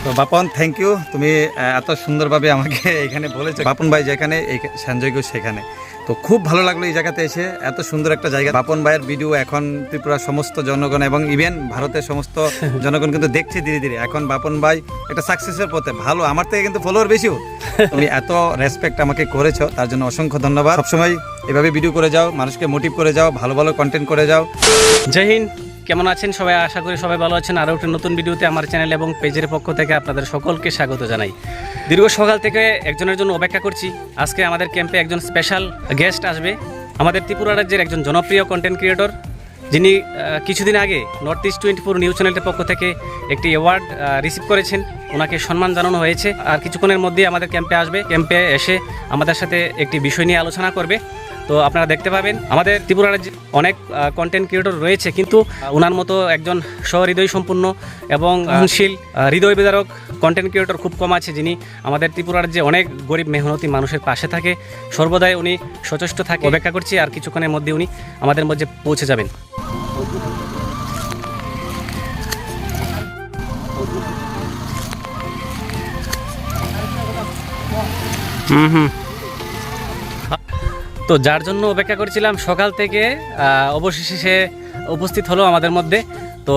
তো Bapan, thank you. তুমি এত সুন্দরভাবে আমাকে এখানে বলেছো। বাপন ভাই যেখানে, সঞ্জয় ঘোষ সেখানে। তো খুব ভালো লাগলো এই জায়গাতে এসে, এত সুন্দর একটা জায়গা। বাপন ভাইয়ের ভিডিও এখন ত্রিপুরার সমস্ত জনগণ এবং ইভেন ভারতের সমস্ত জনগণ কিন্তু দেখছে ধীরে ধীরে। এখন বাপন ভাই একটা সাকসেসের পথে, ভালো, আমার থেকে কিন্তু ফলোয়ার বেশিও। তুমি এত রেসপেক্ট আমাকে করেছো, তার জন্য অসংখ্য ধন্যবাদ। সবসময় এভাবে ভিডিও করে যাও, মানুষকে মোটিভ করে যাও, ভালো ভালো কন্টেন্ট করে যাও। জয় হিন্দ। কেমন আছেন সবাই? আশা করি সবাই ভালো আছেন। আরও একটা নতুন ভিডিওতে আমার চ্যানেল এবং পেজের পক্ষ থেকে আপনাদের সকলকে স্বাগত জানাই। দীর্ঘ সকাল থেকে একজনের জন্য অপেক্ষা করছি। আজকে আমাদের ক্যাম্পে একজন স্পেশাল গেস্ট আসবে, আমাদের ত্রিপুরা রাজ্যের একজন জনপ্রিয় কন্টেন্ট ক্রিয়েটর, যিনি কিছুদিন আগে নর্থ ইস্ট 24 নিউজ চ্যানেলের পক্ষ থেকে একটি অ্যাওয়ার্ড রিসিভ করেছেন। ওনাকে সম্মান জানানো হয়েছে। আর কিছুক্ষণের মধ্যেই আমাদের ক্যাম্পে আসবে। ক্যাম্পে এসে আমাদের সাথে একটি বিষয় নিয়ে আলোচনা করবে। তো আপনারা দেখতে পাবেন আমাদের ত্রিপুরা রাজ্যে অনেক কন্টেন্ট ক্রিয়েটর রয়েছে, কিন্তু ওনার মতো একজন সহৃদয় সম্পূর্ণ এবং সহনশীল হৃদয় বিদারক কন্টেন্ট ক্রিয়েটর খুব কম আছে, যিনি আমাদের ত্রিপুরা রাজ্যে অনেক গরিব মেহনতি মানুষের পাশে থাকে। সর্বদাই উনি সচেষ্ট থাকে। অপেক্ষা করছি, আর কিছুক্ষণের মধ্যে উনি আমাদের মধ্যে পৌঁছে যাবেন। তো যার জন্য অপেক্ষা করছিলাম সকাল থেকে, অবশেষে সে উপস্থিত হলো আমাদের মধ্যে। তো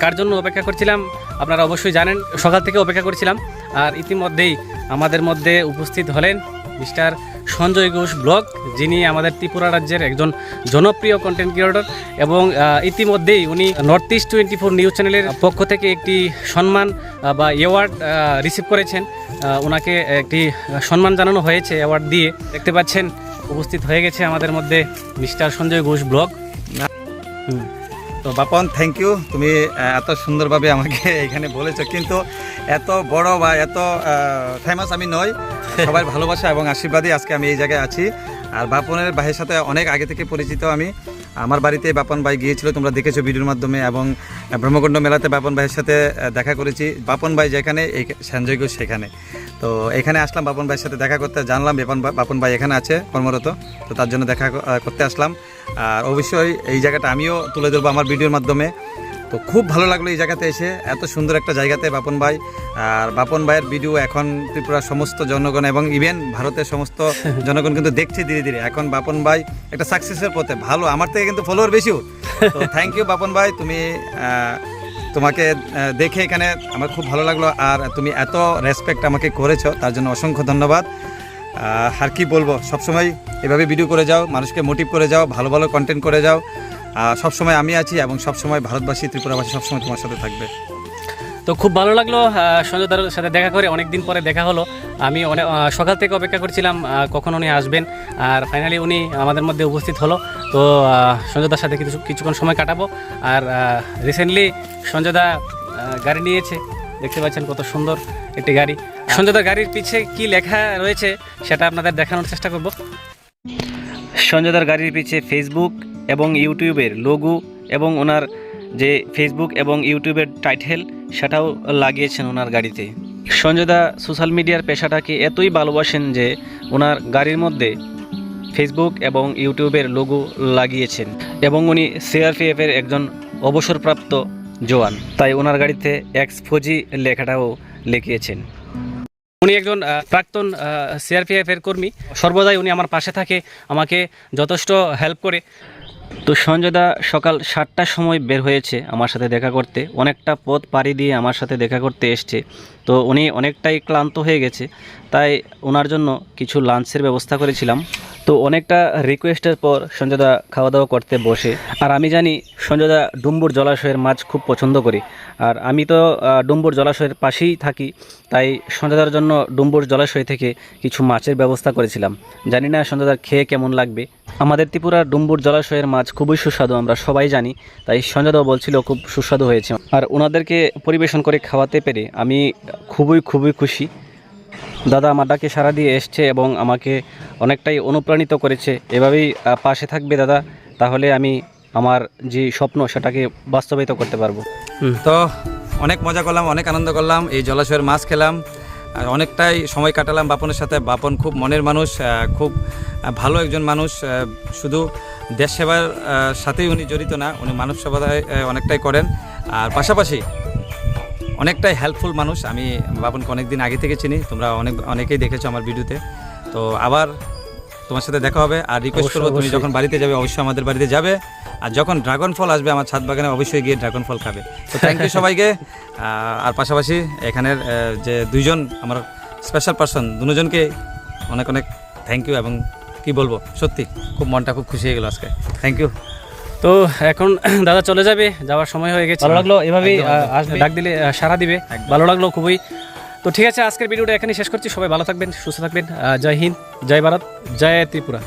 কার জন্য অপেক্ষা করছিলাম আপনারা অবশ্যই জানেন। সকাল থেকে অপেক্ষা করছিলাম, আর ইতিমধ্যেই আমাদের মধ্যে উপস্থিত হলেন মিস্টার সঞ্জয় ঘোষ ব্লগ, যিনি আমাদের ত্রিপুরা রাজ্যের একজন জনপ্রিয় কন্টেন্ট ক্রিয়েটর। এবং ইতিমধ্যেই উনি নর্থ ইস্ট 24 নিউজ চ্যানেলের পক্ষ থেকে একটি সম্মান বা অ্যাওয়ার্ড রিসিভ করেছেন। ওনাকে একটি সম্মান জানানো হয়েছে অ্যাওয়ার্ড দিয়ে। দেখতে পাচ্ছেন উপস্থিত হয়ে গেছে আমাদের মধ্যে মিস্টার সঞ্জয় ঘোষ ব্লগ। তো বাপন, থ্যাংক ইউ। তুমি এত সুন্দরভাবে আমাকে এখানে বলেছো, কিন্তু এত বড় বা এত ফেমাস আমি নই। সবাই ভালোবাসা এবং আশীর্বাদই আজকে আমি এই জায়গায় আছি। আর বাপনের ভাইয়ের সাথে অনেক আগে থেকে পরিচিত আমি। আমার বাড়িতে বাপন ভাই গিয়েছিল, তোমরা দেখেছো ভিডিওর মাধ্যমে। এবং ব্রহ্মকুণ্ড মেলাতে বাপন ভাইয়ের সাথে দেখা করেছি। বাপন ভাই যেখানে, সঞ্জয় ঘোষ সেখানে। তো এখানে আসলাম বাপন ভাইয়ের সাথে দেখা করতে। জানলাম বাপন ভাই এখানে আছে কর্মরত, তো তার জন্য দেখা করতে আসলাম। আর অবশ্যই এই জায়গাটা আমিও তুলে ধরবো আমার ভিডিওর মাধ্যমে। তো খুব ভালো লাগলো এই জায়গাতে এসে, এত সুন্দর একটা জায়গাতে বাপন ভাই। আর বাপন ভাইয়ের ভিডিও এখন ত্রিপুরার সমস্ত জনগণ এবং ইভেন ভারতের সমস্ত জনগণ কিন্তু দেখছে ধীরে ধীরে। এখন বাপন ভাই একটা সাকসেসের পথে, ভালো, আমার থেকে কিন্তু ফলোয়ার বেশিও। তো থ্যাংক ইউ বাপন ভাই। তোমাকে দেখে এখানে আমার খুব ভালো লাগলো। আর তুমি এত রেসপেক্ট আমাকে করেছো, তার জন্য অসংখ্য ধন্যবাদ। আর কি বলবো, সবসময় এভাবে ভিডিও করে যাও, মানুষকে মোটিভ করে যাও, ভালো ভালো কন্টেন্ট করে যাও। সবসময় আমি আছি এবং সবসময় ভারতবাসী, ত্রিপুরাবাসী সবসময় তোমার সাথে থাকবে। তো খুব ভালো লাগলো সঞ্জয় দার সাথে দেখা করে। অনেক দিন পরে দেখা হলো। আমি অনেক সকাল থেকে অপেক্ষা করছিলাম কখন উনি আসবেন, আর ফাইনালি উনি আমাদের মধ্যে উপস্থিত হলো। তো সঞ্জয় দার সাথে কিছুক্ষণ সময় কাটাবো। আর রিসেন্টলি সঞ্জয় দা গাড়ি নিয়েছে, দেখতে পাচ্ছেন কত সুন্দর একটি গাড়ি। সঞ্জয় দার গাড়ির পিছে কি লেখা রয়েছে সেটা আপনাদের দেখানোর চেষ্টা করব। সঞ্জয় দার গাড়ির পিছে ফেসবুক এবং ইউটিউবের লোগো এবং ওনার যে ফেসবুক এবং ইউটিউবের টাইটেল সেটাও লাগিয়েছেন ওনার গাড়িতে। সঞ্জয় দা সোশ্যাল মিডিয়ার পেশাটাকে এতই ভালোবাসেন যে ওনার গাড়ির মধ্যে ফেসবুক এবং ইউটিউবের লোগো লাগিয়েছেন। এবং উনি সিআরপিএফের একজন অবসরপ্রাপ্ত জওয়ান, তাই ওনার গাড়িতে এক্স ফৌজি লেখাটাও লিখিয়েছেন। উনি একজন প্রাক্তন সিআরপিএফের কর্মী। সর্বদাই উনি আমার পাশে থাকে, আমাকে যথেষ্ট হেল্প করে। তো সঞ্জয় দা সকাল 7টার সময় বের হয়েছে আমার সাথে দেখা করতে। অনেকটা পথ পাড়ি দিয়ে আমার সাথে দেখা করতে এসছে। তো উনি অনেকটাই ক্লান্ত হয়ে গেছে, তাই ওনার জন্য কিছু লাঞ্চের ব্যবস্থা করেছিলাম। তো অনেকটা রিকোয়েস্টের পর সঞ্জয় দা খাওয়া দাওয়া করতে বসে। আর আমি জানি সঞ্জয় দা ডুম্বুর জলাশয়ের মাছ খুব পছন্দ করি, আর আমি তো ডুম্বুর জলাশয়ের পাশেই থাকি, তাই সঞ্জয় দার জন্য ডুম্বুর জলাশয় থেকে কিছু মাছের ব্যবস্থা করেছিলাম। জানি না সঞ্জয় দার খেয়ে কেমন লাগবে। আমাদের ত্রিপুরার ডুম্বুর জলাশয়ের মাছ খুবই সুস্বাদু, আমরা সবাই জানি, তাই সঞ্জয় দাও বলছিল খুব সুস্বাদু হয়েছে। আর ওনাদেরকে পরিবেশন করে খাওয়াতে পেরে আমি খুবই খুশি। দাদা আমার ডাকে সাড়া দিয়ে এসছে এবং আমাকে অনেকটাই অনুপ্রাণিত করেছে। এভাবেই পাশে থাকবে দাদা, তাহলে আমি আমার যে স্বপ্ন সেটাকে বাস্তবায়িত করতে পারবো। তো অনেক মজা করলাম, অনেক আনন্দ করলাম, এই জলাশয়ের মাছ খেলাম, আর অনেকটাই সময় কাটালাম বাপনের সাথে। বাপন খুব মনের মানুষ, খুব ভালো একজন মানুষ। শুধু দেশ সেবার সাথেই উনি জড়িত না, উনি মানব সেবায় অনেকটাই করেন। আর পাশাপাশি অনেকটাই হেল্পফুল মানুষ। আমি বাপনকে অনেক দিন আগে থেকে চিনি, তোমরা অনেকেই দেখেছো আমার ভিডিওতে। তো আবার তোমার সাথে দেখা হবে। আর রিকোয়েস্ট করবো, তুমি যখন বাড়িতে যাবে অবশ্যই আমাদের বাড়িতে যাবে, আর যখন ড্রাগন ফল আসবে আমার ছাদ বাগানে অবশ্যই গিয়ে ড্রাগন ফল খাবে। তো থ্যাংক ইউ সবাইকে। আর পাশাপাশি এখানের যে দুইজন আমার স্পেশাল পার্সন, দুজনকে অনেক অনেক থ্যাংক ইউ। এবং কি বলবো, সত্যি খুব মনটা খুব খুশি হয়ে গেল আজকে। Thank you. তো এখন দাদা চলে যাবে, যাওয়ার সময় হয়ে গেছে। ভালো লাগলো, এভাবেই আসবে, ডাক দিলে সাড়া দিবে। ভালো লাগলো খুবই। তো ঠিক আছে, আজকের ভিডিওটা এখানে শেষ করছি। সবাই ভালো থাকবেন, সুস্থ থাকবেন। জয় হিন্দ, জয় ভারত, জয় ত্রিপুরা।